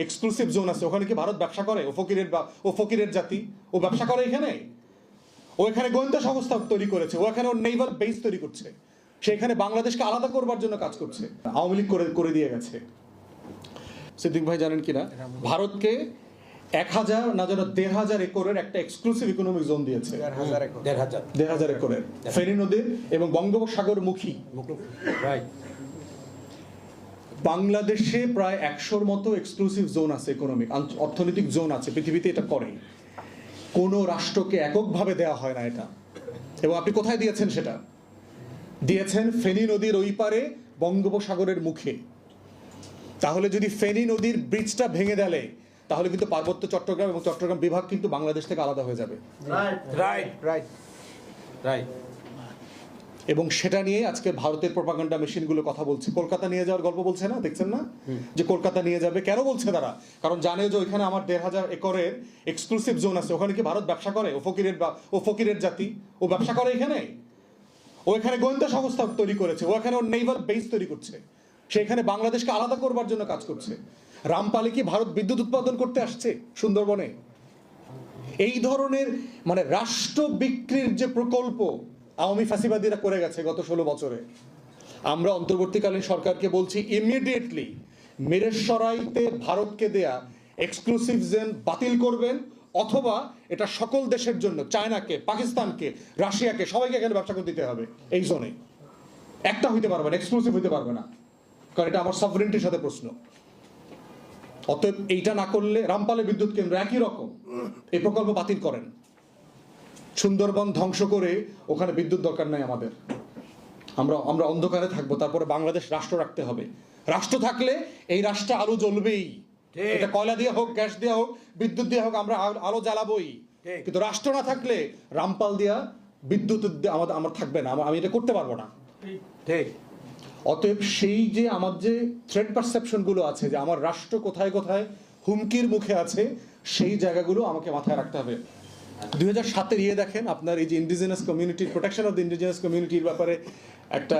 Exclusive zone আছে, ওখানে কি ভারত ব্যবসা করে? ও ফকিরের জাতি, ও ব্যবসা করে এখানে। ও এখানে গোয়েন্দা সংস্থা তৈরি করেছে, ও এখানে ওর নেভাল বেস তৈরি করছে, সেখানে বাংলাদেশকে আলাদা করবার জন্য কাজ করছে। আওয়ামী লীগ করে দিয়ে গেছে। সিদ্দিক ভাই জানেন কিনা, ভারতকে 1000 না যেন 1500 একরের একটা এক্সক্লুসিভ ইকোনমিক জোন দিয়েছে। 1500 একরের ফেনী নদীর এবং বঙ্গোপসাগর মুখী। বাংলাদেশে প্রায় 100-র মতো এক্সক্লুসিভ জোন আছে, ইকোনমিক অর্থনৈতিক জোন আছে, পৃথিবীতে এটা করে। কোনো রাষ্ট্রকে এককভাবে দেওয়া হয় না এটা। এবং আপনি কোথায় দিয়েছেন? সেটা দিয়েছেন ফেনী নদীর ওই পারে বঙ্গোপসাগরের মুখে। তাহলে যদি ফেনী নদীর ব্রিজটা ভেঙে দেয়, তাহলে কিন্তু পার্বত্য চট্টগ্রাম এবং চট্টগ্রাম বিভাগ কিন্তু বাংলাদেশ থেকে আলাদা হয়ে যাবে। এবং সেটা নিয়ে আজকে ভারতের প্রোপাগান্ডা মেশিনগুলো কথা বলছে। কলকাতা নিয়ে যাওয়ার গল্প বলছে না, দেখছেন না? যে কলকাতা নিয়ে যাবে। কেন বলছে তারা? কারণ জানে যে ওইখানে আমার 1500 একরের এক্সক্লুসিভ জোন আছে, ওখানে কি ভারত ব্যবসা করে? ও ফকিরের জাতি, ও ব্যবসা করে এখানে। ও এখানে গোয়েন্দা সংস্থা তৈরি করেছে, ও এখানে ওর নেভাল বেস তৈরি করছে, সেখানে বাংলাদেশকে আলাদা করবার জন্য কাজ করছে। রামপালে কি ভারত বিদ্যুৎ উৎপাদন করতে আসছে সুন্দরবনে? এই ধরনের মানে রাষ্ট্র বিক্রির যে প্রকল্প আওয়ামী ফ্যাসিবাদীরা করে গেছে গত 16 বছরে। আমরা অন্তর্বর্তীকালীন সরকারকে বলছি, ইমিডিয়েটলি মিরেশরাইতে ভারতকে দেয়া এক্সক্লুসিভ জোন বাতিল করবেন, অথবা এটা সকল দেশের জন্য, চায়নাকে, পাকিস্তানকে, রাশিয়াকে, সবাইকে এখানে ব্যবসা করে দিতে হবে। এই জোনে একটা হইতে পারবে না, এক্সক্লুসিভ হইতে পারবে না, কারণ এটা আমার সভরেন্টির সাথে প্রশ্ন। অতএব এইটা না করলে রামপালে বিদ্যুৎ কেন্দ্র একই রকম, এই প্রকল্প বাতিল করেন। সুন্দরবন ধ্বংস করে ওখানে বিদ্যুৎ দরকার নাই আমাদের। আমরা অন্ধকারে থাকবো, তারপরে বাংলাদেশ রাষ্ট্র রাখতে হবে। রাষ্ট্র থাকলে এই রাষ্ট্রে আলো জ্বলবেই। এটা কয়লা দিয়ে হোক, গ্যাস দিয়ে হোক, বিদ্যুৎ দিয়ে হোক, আমরা আলো জ্বালাবোই। কিন্তু রাষ্ট্র না থাকলে রামপাল দিয়া বিদ্যুৎ আমার থাকবে না, আমি এটা করতে পারবো না। ঠিক। অতএব সেই যে আমার যে থ্রেট পারসেপশন গুলো আছে, যে আমার রাষ্ট্র কোথায় কোথায় হুমকির মুখে আছে, সেই জায়গাগুলো আমাকে মাথায় রাখতে হবে। 2007-এর দেখেন, আপনার এই যে indigenous community, protection of the indigenous কমিউনিটির ব্যাপারে একটা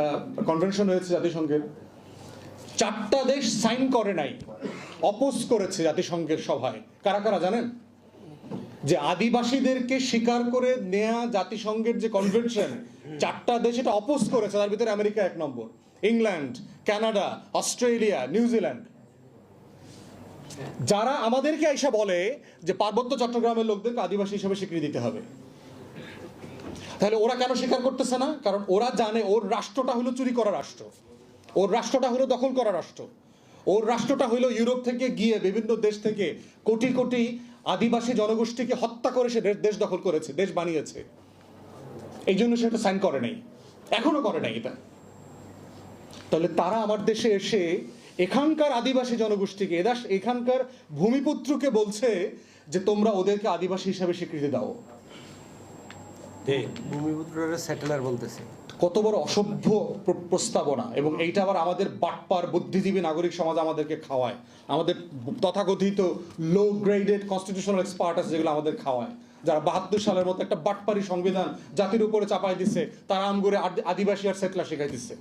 কনভেনশন হয়েছে জাতিসংঘের। 4টা দেশ সাইন করে নাই, অপোজ করেছে জাতিসংঘের সভায়। কারা কারা জানেন? যে আদিবাসীদেরকে স্বীকার করে নেয়া জাতিসংঘের যে কনভেনশন, 4টা দেশ এটা অপোজ করেছে। তার ভিতরে আমেরিকা 1 নম্বর, ইংল্যান্ড, কানাডা, অস্ট্রেলিয়া, নিউজিল্যান্ড। যারা আমাদেরকে আইসা বলে যে পার্বত্য চট্টগ্রামের লোকদেরকে আদিবাসী হিসেবে স্বীকৃতি দিতে হবে, তাহলে ওরা কেন স্বীকার করতেছে না? কারণ ওরা জানে ওর রাষ্ট্রটা হলো চুরি করা রাষ্ট্র, ওর রাষ্ট্রটা হলো দখল করা রাষ্ট্র, ওর রাষ্ট্রটা হলো ইউরোপ থেকে গিয়ে বিভিন্ন দেশ থেকে কোটি কোটি আদিবাসী জনগোষ্ঠীকে হত্যা করে সে দেশ দখল করেছে, দেশ বানিয়েছে। এই জন্য সেটা সাইন করে নাই, এখনো করে নাই এটা। তাহলে তারা আমার দেশে এসে এখানকার আদিবাসী জনগোষ্ঠীকে, এখানকার ভূমিপুত্রকে বলছে যে তোমরা ওদেরকে আদিবাসী হিসাবে স্বীকৃতি দাও। ভূমিপুত্ররা সেটেলার বলতেছে। কত বড় অসভ্য প্রস্তাবনা! এবং এইটা আবার আমাদের বাটপার বুদ্ধিজীবী নাগরিক সমাজ আমাদেরকে খাওয়ায়। আমাদের তথাকথিত লো গ্রেডেড কনস্টিটিউশনাল এক্সপার্ট আছে, যেগুলো আমাদের খাওয়ায়, যারা 72 সালের মতো একটা বাটপারি সংবিধান জাতির উপরে চাপাই দিচ্ছে, তারা আমগরে আদিবাসী আর সেটলার শেখাই দিচ্ছে।